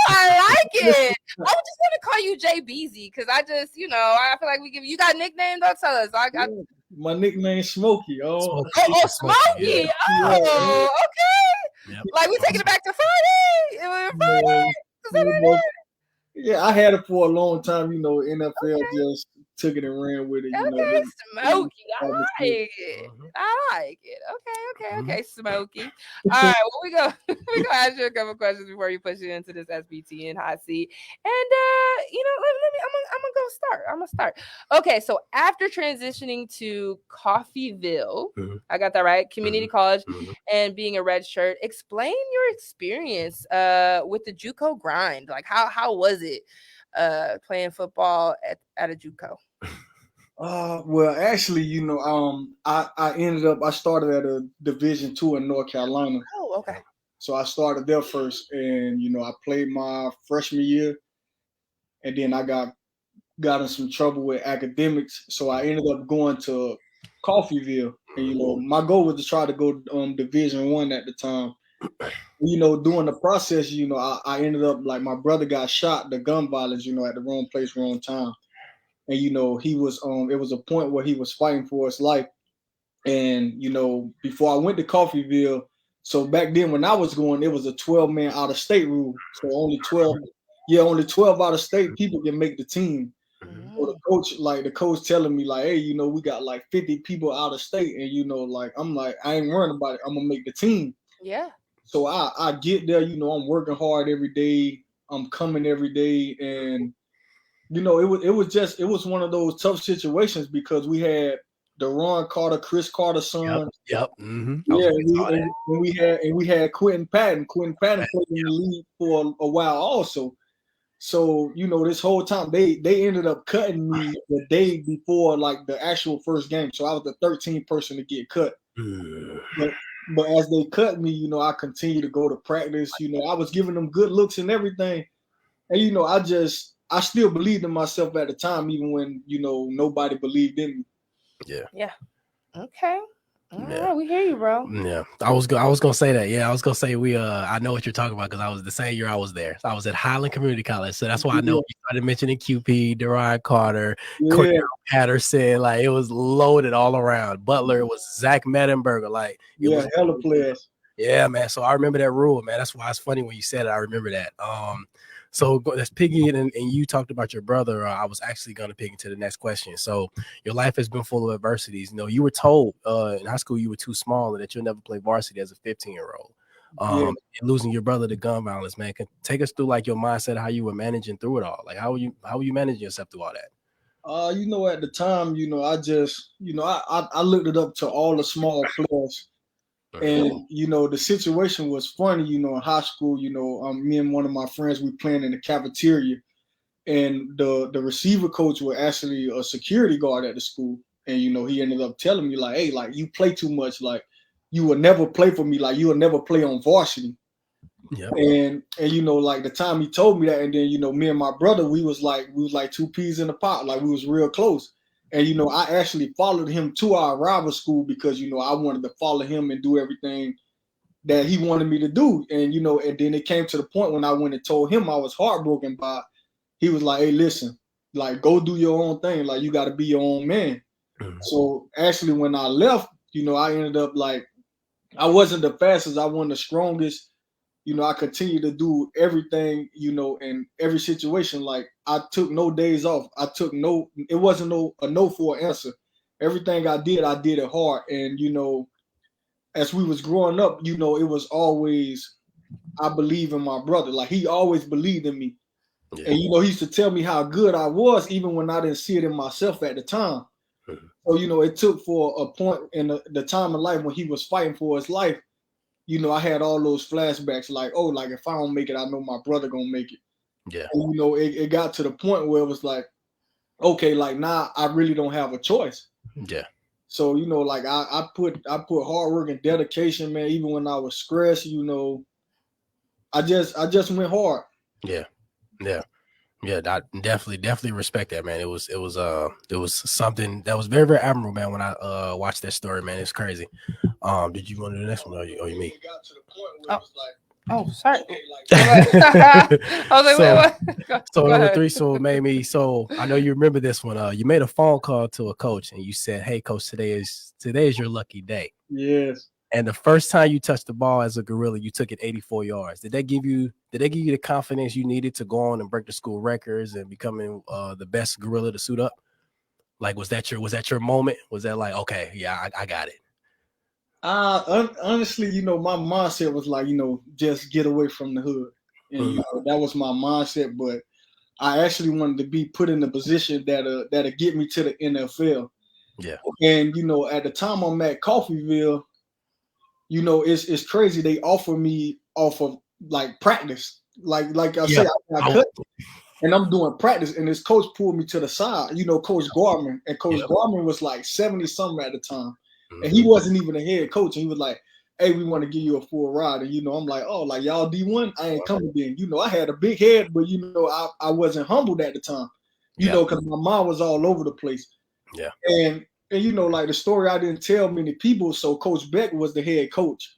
I like it. I was just going to call you Jay Beezy because I just, I feel like you got nicknames. Don't tell us. My nickname is Smokey. Smokey. Yeah. Oh, okay. Yep. Like we taking it back to Friday. Yeah, I had it for a long time. NFL just took it and ran with it. Okay, Smokey. I like it. Okay, Smokey. All right, well, we go ask you a couple questions before you push you into this SBTN hot seat. And I'm gonna start. Okay, so after transitioning to Coffeyville, I got that right, community college, and being a red shirt, explain your experience with the JUCO grind. Like how was it playing football at a JUCO? Well, actually, I started at a Division II in North Carolina. Oh, okay. So I started there first, and I played my freshman year, and then I got in some trouble with academics, so I ended up going to Coffeyville. And my goal was to try to go Division I at the time. During the process, I ended up, like, my brother got shot, the gun violence, at the wrong place, wrong time. And, he was, it was a point where he was fighting for his life. And, before I went to Coffeyville, so back then when I was going, it was a 12-man out-of-state rule. So only 12 out-of-state people can make the team. So the coach telling me, like, hey, we got like 50 people out of state. And, I'm like, I ain't worrying about it. I'm going to make the team. Yeah. So I get there, I'm working hard every day. I'm coming every day. And, it was one of those tough situations because we had Deron Carter, Chris Carter's son. Yep. Mm-hmm. Yeah, and we had Quentin Patton. Quentin Patton played in the league for a while also. So, this whole time they ended up cutting me the day before, like, the actual first game. So I was the 13th person to get cut. But as they cut me, I continued to go to practice. I was giving them good looks and everything. And, I still believed in myself at the time, even when, you know, nobody believed in me. Yeah. Okay. All right, we hear you, bro. Yeah, I was gonna say that. Yeah, I was gonna say I know what you're talking about because I was the same year I was there. So I was at Highland Community College, so that's why I know you started mentioning QP, Deron Carter, Cordell Patterson. Like it was loaded all around. Butler was Zach Mettenberger. Like it was hella players. Yeah, man. So I remember that rule, man. That's why it's funny when you said it. I remember that. So that's Piggy, and you talked about your brother. I was actually going to pick into the next question. So your life has been full of adversities. You know, you were told in high school you were too small and that you'll never play varsity as a 15-year-old. And losing your brother to gun violence, man. Can take us through like your mindset, how you were managing through it all. Like how were you managing yourself through all that? You know, at the time, you know, I just, you know, I looked it up to all the small players. And, you know, the situation was funny, you know, in high school, you know, me and one of my friends, we playing in the cafeteria, and the receiver coach was actually a security guard at the school. And, you know, he ended up telling me like, hey, like you play too much. Like you will never play for me. Like you will never play on varsity. Yeah. And, you know, like the time he told me that, and then, you know, me and my brother, we was like two peas in a pot. Like we was real close. And, you know, I actually followed him to our rival school because, you know, I wanted to follow him and do everything that he wanted me to do. And, you know, and then it came to the point when I went and told him I was heartbroken by, he was like, hey, listen, like, go do your own thing. Like, you got to be your own man. So actually, when I left, you know, I ended up like, I wasn't the fastest. I wasn't the strongest. You know, I continued to do everything, you know, in every situation. Like I took no days off. It wasn't a no for an answer. Everything I did it hard. And, you know, as we was growing up, you know, it was always, I believe in my brother. Like he always believed in me. Yeah. And, you know, he used to tell me how good I was, even when I didn't see it in myself at the time. So, you know, it took for a point in the time of life when he was fighting for his life. You know, I had all those flashbacks like, oh, like if I don't make it, I know my brother gonna make it. Yeah. And, you know, it got to the point where it was like, okay, like now I really don't have a choice. Yeah. So, you know, like I put hard work and dedication, man, even when I was stressed, you know, I just went hard. Yeah. Yeah. Yeah, I definitely respect that, man. It was something that was very, very admirable, man. When I watched that story, man, it's crazy. Did you want to do the next one, or you me? Oh, sorry. I was like, wait, what? So number 3, so it made me. So I know you remember this one. You made a phone call to a coach, and you said, "Hey, coach, today is your lucky day." Yes. And the first time you touched the ball as a gorilla, you took it 84 yards. Did they give you the confidence you needed to go on and break the school records and becoming the best gorilla to suit up? Like, was that your moment? Was that like, okay, yeah, I got it? Honestly, you know, my mindset was like, you know, just get away from the hood. And you know, that was my mindset. But I actually wanted to be put in a position that'll get me to the NFL. Yeah. And, you know, at the time I'm at Coffeyville, you know, it's crazy. They offer me off of like practice. Like I said, I cut and I'm doing practice. And this coach pulled me to the side, you know, Coach Garman. And Coach Garman was like 70-something at the time. And he wasn't even a head coach. And he was like, hey, we want to give you a full ride. And, you know, I'm like, oh, like y'all D1? I ain't coming then. You know, I had a big head, but, you know, I wasn't humbled at the time, you know, because my mind was all over the place. Yeah. And, you know, like the story I didn't tell many people. So Coach Beck was the head coach.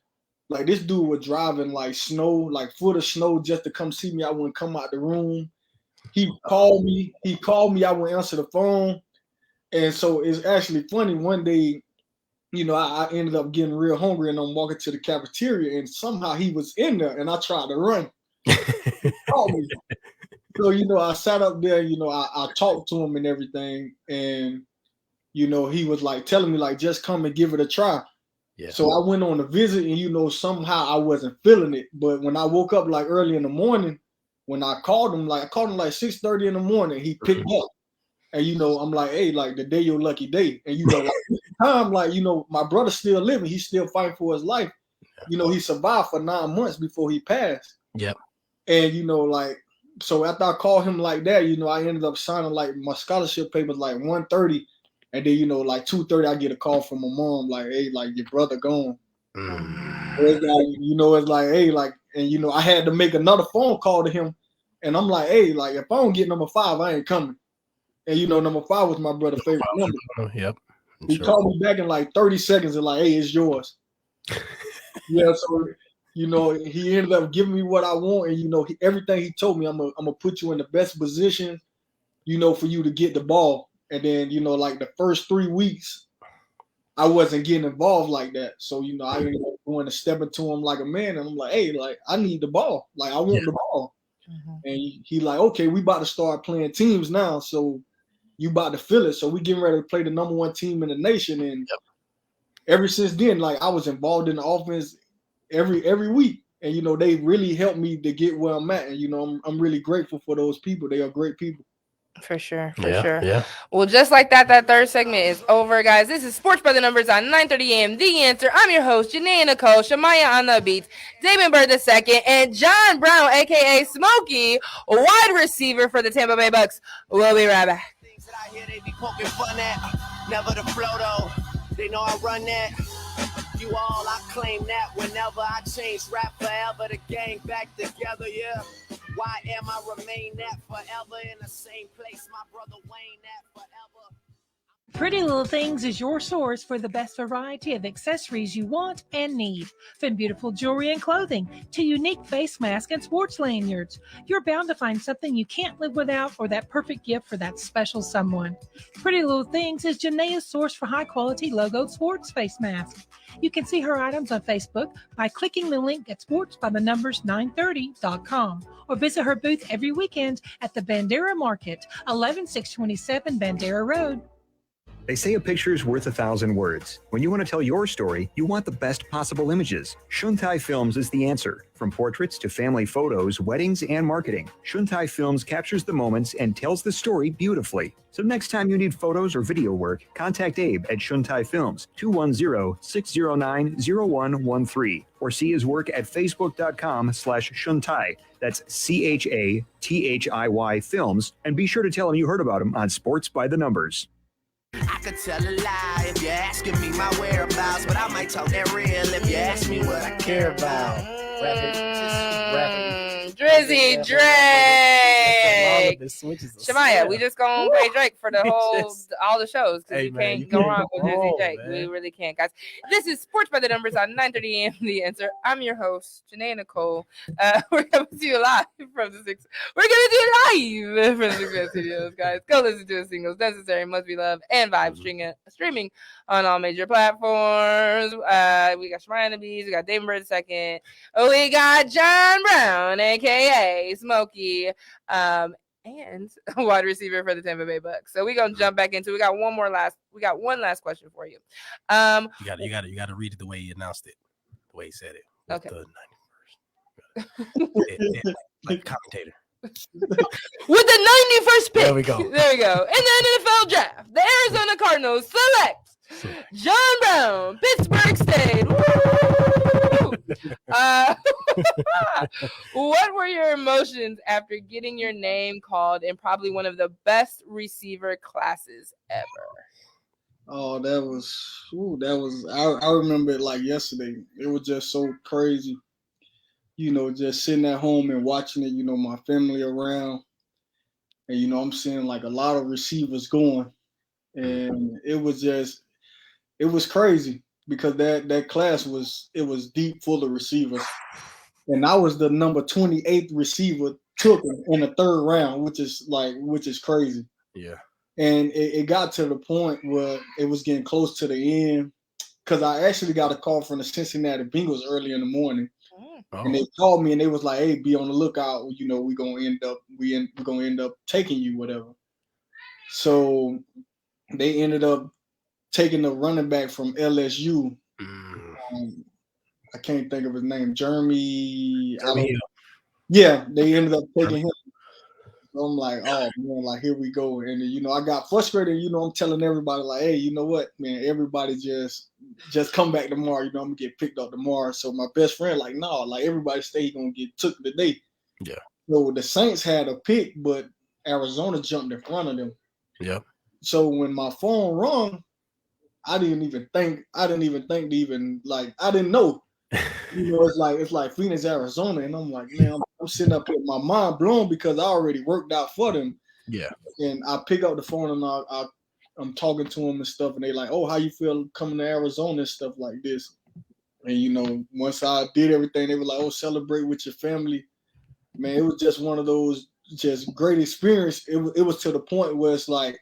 Like this dude was driving like snow, like foot of snow just to come see me. I wouldn't come out the room. He called me. I wouldn't answer the phone. And so it's actually funny. One day, you know, I ended up getting real hungry and I'm walking to the cafeteria and somehow he was in there and I tried to run. Called me. So, you know, I sat up there, you know, I talked to him and everything. And, you know, he was like telling me like, just come and give it a try. Yeah. So I went on a visit and, you know, somehow I wasn't feeling it. But when I woke up like early in the morning, when I called him like 6:30 in the morning, he picked up. And, you know, I'm like, hey, like the day your lucky day. And, you know, like, time, like, you know, my brother's still living. He's still fighting for his life. You know, he survived for 9 months before he passed. Yep. And, you know, like, so after I called him like that, you know, I ended up signing like my scholarship papers like 1:30. And then, you know, like 2:30, I get a call from my mom, like, hey, like your brother gone. It's like, you know, it's like, hey, like, and, you know, I had to make another phone call to him And I'm like, hey, like if I don't get number 5, I ain't coming. And you know, number 5 was my brother's favorite number. Yep. He called me back in like 30 seconds and like, hey, it's yours. Yeah, so you know, he ended up giving me what I want, and you know, everything he told me, I'm gonna put you in the best position, you know, for you to get the ball. And then, you know, like the first 3 weeks, I wasn't getting involved like that. So, you know, I ended up going to step into him like a man, and I'm like, hey, like I need the ball, like I want the ball. And he like, okay, we about to start playing teams now, so you about to feel it. So we getting ready to play the number 1 team in the nation, and ever since then, like I was involved in the offense every week, and you know they really helped me to get where I'm at, and you know I'm really grateful for those people. They are great people. For sure. Yeah. Well, just like that, that third segment is over, guys. This is Sports by the Numbers on 9:30 a.m. The Answer. I'm your host, Janae Nicole, Shamaya on the beats, Damon Bird II, and John Brown, aka Smokey, wide receiver for the Tampa Bay Bucks. We'll be right back. Things that I hear they be poking fun at. Never the flow though. They know I run that. You all, I claim that whenever I change rap forever, the gang back together, yeah. Why am I remain that forever in the same place? My brother Wayne that forever. Pretty Little Things is your source for the best variety of accessories you want and need. From beautiful jewelry and clothing to unique face masks and sports lanyards, you're bound to find something you can't live without or that perfect gift for that special someone. Pretty Little Things is Janae's source for high-quality logoed sports face masks. You can see her items on Facebook by clicking the link at sportsbythenumbers930.com or visit her booth every weekend at the Bandera Market, 11627 Bandera Road. They say a picture is worth 1,000 words. When you want to tell your story, you want the best possible images. Shuntai Films is the answer. From portraits to family photos, weddings, and marketing, Shuntai Films captures the moments and tells the story beautifully. So next time you need photos or video work, contact Abe at Shuntai Films, 210-609-0113, or see his work at facebook.com/Shuntai. That's CHATHIY Films, and be sure to tell him you heard about him on Sports by the Numbers. I could tell a lie if you're asking me my whereabouts, but I might talk that real if you ask me what I care about. Drizzy Drake. Shamaya, we just gonna play Drake for the whole all the shows because you can't go wrong with Drizzy Drake. We really can't, guys. This is Sports by the Numbers on 9:30 a.m. The Answer. I'm your host, Janae Nicole. We're coming to you live from the six. We're gonna do it live from the Six Man Studios, guys. Go listen to the singles Necessary, Must Be Love, and Vibe streaming on all major platforms. We got Shamaya and the Bees. We got Damon Bird II. We got John Brown, aka Smokey, and wide receiver for the Tampa Bay Bucks. So we're gonna jump back into. We got one last question for you. You gotta read it the way he announced it, the way he said it. Okay. The 91st. Like commentator. With the 91st pick. There we go. In the NFL draft, the Arizona Cardinals select John Brown, Pittsburgh State. Woo! What were your emotions after getting your name called in probably one of the best receiver classes ever? Oh, that was I remember it like yesterday. It was just so crazy. You know, just sitting at home and watching it, you know, my family around. And, you know, I'm seeing like a lot of receivers going. And it was crazy because that class was deep full of receivers. And I was the number 28th receiver took in the third round, which is crazy. Yeah. And it got to the point where it was getting close to the end because I actually got a call from the Cincinnati Bengals early in the morning. And they called me and they was like, "Hey, be on the lookout. You know, we're gonna end up taking you, whatever." So they ended up taking the running back from LSU. I can't think of his name. Jeremy. Yeah, they ended up taking him. So I'm like, oh man, like here we go. And you know, I got frustrated. You know, I'm telling everybody like, hey, you know what, man, everybody just come back tomorrow. You know, I'm gonna get picked up tomorrow. So my best friend like, no, like everybody stay gonna get took today. Yeah. So the Saints had a pick, but Arizona jumped in front of them. Yeah. So when my phone rung, I didn't even think to even like I didn't know. You know, it's like Phoenix, Arizona, and I'm like, man, I'm sitting up here, my mind blown because I already worked out for them. Yeah. And I pick up the phone and I'm talking to them and stuff, and they like, oh, how you feel coming to Arizona and stuff like this. And you know, once I did everything, they were like, oh, celebrate with your family. Man, it was just one of those just great experience. It was to the point where it's like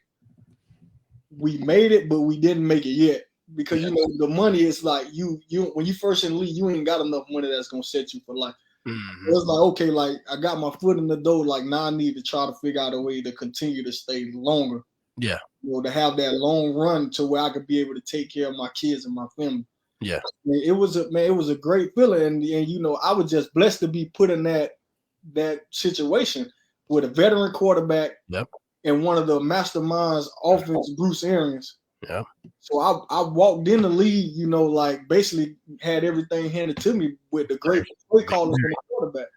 we made it, but we didn't make it yet. Because you know the money is like you when you first in the league, you ain't got enough money that's gonna set you for life. Mm-hmm. It was like, okay, like I got my foot in the door, like now I need to try to figure out a way to continue to stay longer. Yeah. You know, to have that long run to where I could be able to take care of my kids and my family. Yeah. It was a great feeling, and you know, I was just blessed to be put in that situation with a veteran quarterback. Yep. And one of the masterminds offense, Bruce Arians. Yeah. So I walked in the league, you know, like basically had everything handed to me with the great play calling from the quarterback.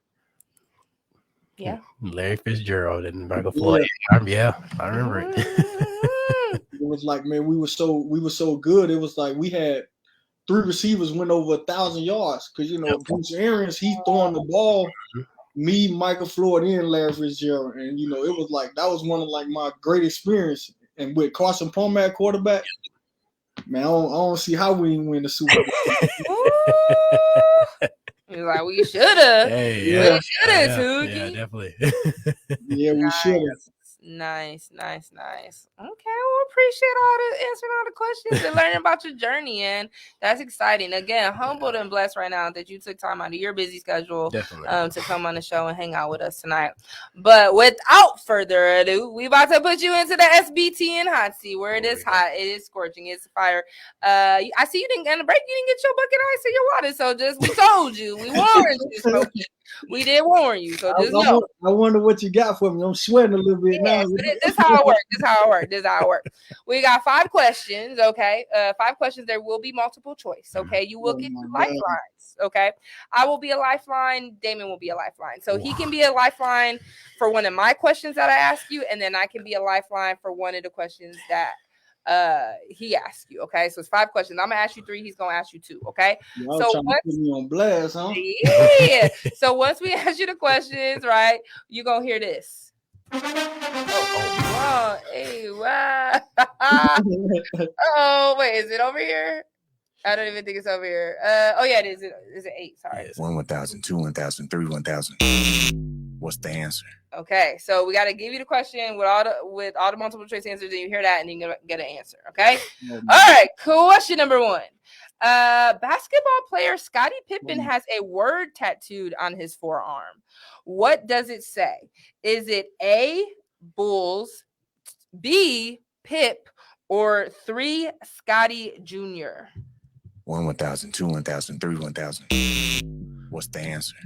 Yeah. Larry Fitzgerald and Michael Floyd. Yeah, I remember it. It was like, man, we were so good. It was like we had 3 receivers went over 1,000 yards because you know Bruce Arians, he throwing the ball. Me, Michael Floyd, and Larry Fitzgerald, and you know, it was like that was one of like my great experience. And with Carson Palmer at quarterback, man, I don't see how we didn't win the Super Bowl. You're like, we should have. Hey, we yeah. should have, Toogie. Yeah, definitely. Yeah, we should have. Nice. Okay, well, appreciate all the answering all the questions and learning about your journey, and that's exciting. Again, humbled and blessed right now that you took time out of your busy schedule to come on the show and hang out with us tonight. But without further ado, we about to put you into the SBTN hot seat where it is hot, it is scorching, it's fire. I see you didn't get a break, you didn't get your bucket ice or your water, so just we told you, we warned you, Smokey. We did warn you, so just know. I wonder what you got for me. I'm sweating a little bit now. This how it works. We got 5 questions, okay? 5 questions. There will be multiple choice, okay? You will get lifelines, okay? I will be a lifeline. Damon will be a lifeline. So he can be a lifeline for one of my questions that I ask you, and then I can be a lifeline for one of the questions that he asked you. Okay, so it's 5 questions. I'm gonna ask you 3, he's gonna ask you 2. Okay, so put me on blast, huh? Yeah. So once we ask you the questions, right, you're gonna hear this. Wow. Hey, wow. Oh, wait, is it over here? I don't even think it's over here. Oh yeah, it is. Is it 8? Sorry. 1, 1,000, 2, 1,000, 3, 1,000. What's the answer? Okay, so we got to give you the question with all the multiple choice answers, and you hear that, and you get an answer. Okay. All right. Question number 1. Basketball player Scottie Pippen has a word tattooed on his forearm. What does it say? Is it A, Bulls, B, Pip, or 3, Scottie Jr.? 1, 1,000, 2, 1,000, 3, 1,000. What's the answer?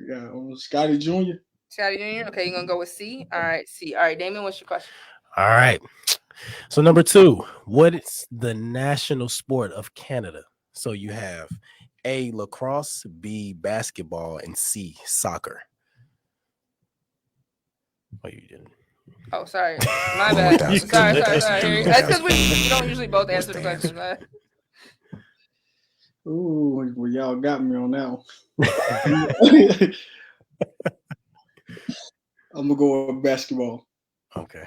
Yeah, Scottie Jr. Scottie Jr. Okay, you're gonna go with C. All right, C. All right, Damon, what's your question? All right. So number 2, what is the national sport of Canada? So you have A, lacrosse, B, basketball, and C, soccer. Oh, you didn't. Oh, sorry. My bad. Sorry. That's because we don't usually both answer the questions, right? Ooh, well, y'all got me on that one. I'm gonna go with basketball. Okay.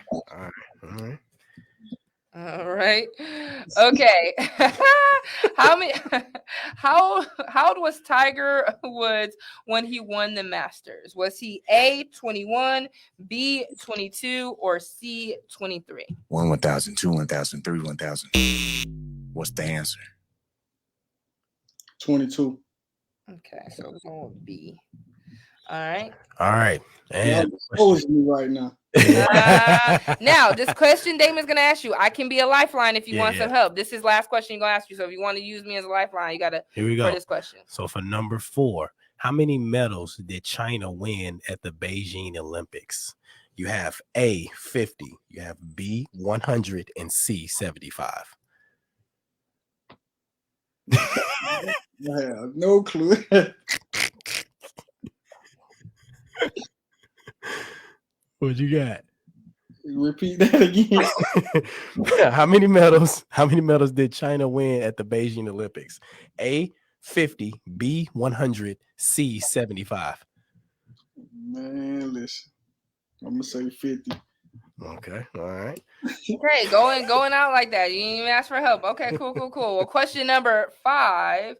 All right. Okay. How old was Tiger Woods when he won the Masters? Was he A, 21, B, 22, or C, 23? 1, 1,000, 2, 1,000, 3, 1,000. What's the answer? 22. Okay, so we're going with B. All right. And exposing me right now. Now, this question Damon's gonna ask you. I can be a lifeline if you want some help. This is last question he's gonna ask you. So if you want to use me as a lifeline, you gotta here we go for this question. So for number 4, how many medals did China win at the Beijing Olympics? You have A, 50, you have B, 100, and C, 75. I have no clue. What you got? Repeat that again. How many medals did China win at the Beijing Olympics? A, 50, B, 100, C, 75. Man, listen. I'm gonna say 50. Okay, all right. Okay, going out like that. You didn't even ask for help. Okay, cool. Well, question number 5.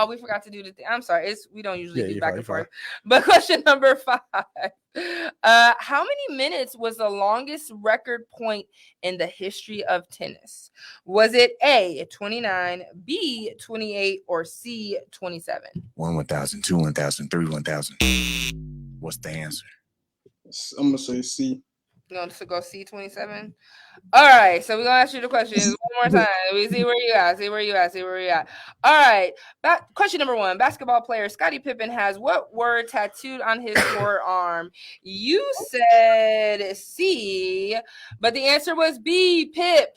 We forgot to do the thing. I'm sorry. We don't usually do back and forth. But question number 5. How many minutes was the longest record point in the history of tennis? Was it A, 29, B, 28, or C, 27? 1,000, 2, 1,000, 3, 1,000. What's the answer? I'm gonna say C. You want to go C27? All right, so we're gonna ask you the questions one more time. We see where you at. All right. Question number 1. Basketball player Scottie Pippen has what word tattooed on his forearm? You said C, but the answer was B, Pip.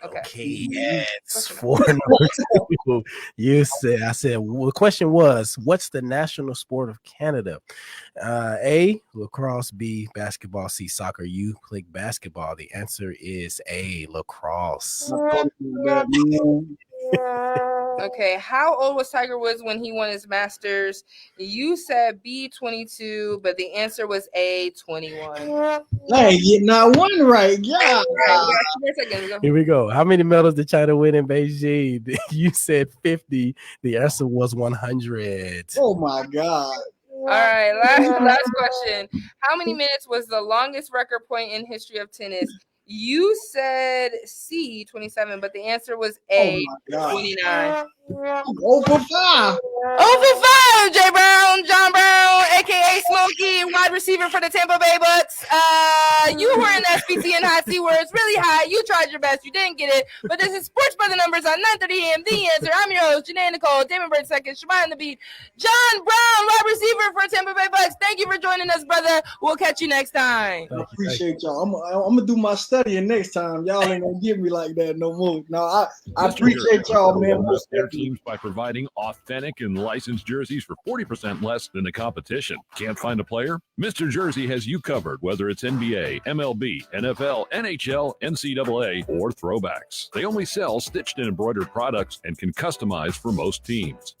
Okay, yes. 4 2. I said, well, the question was, what's the national sport of Canada? A, lacrosse, B, basketball, C, soccer. You click basketball. The answer is A, lacrosse. Okay, how old was Tiger Woods when he won his Masters? You said B, 22, but the answer was A, 21. Hey, get not one right. Yeah. Here we go. How many medals did China win in Beijing? You said 50. The answer was 100. Oh my God. All right, last question. How many minutes was the longest record point in history of tennis? You said C, 27, but the answer was A, 29. 0 for 5. 0 for 5, Jay Brown, John Brown, a.k.a. Smokey, wide receiver for the Tampa Bay Bucks. You were in the SPTN hot seat where it's really high. You tried your best. You didn't get it. But this is Sports by the Numbers on 930 AM. The Answer. I'm your host, Janae Nicole, Damon Bird second, Shemai on the beat, John Brown, wide receiver for Tampa Bay Bucks. Thank you for joining us, brother. We'll catch you next time. I appreciate y'all. I'm gonna do my studying next time. Y'all ain't gonna give me like that no more. No, I appreciate y'all, man. Their teams by providing authentic and licensed jerseys for 40% less than the competition. Can't find a player? Mr. Jersey has you covered, whether it's NBA, MLB, NFL, NHL, NCAA, or throwbacks. They only sell stitched and embroidered products and can customize for most teams.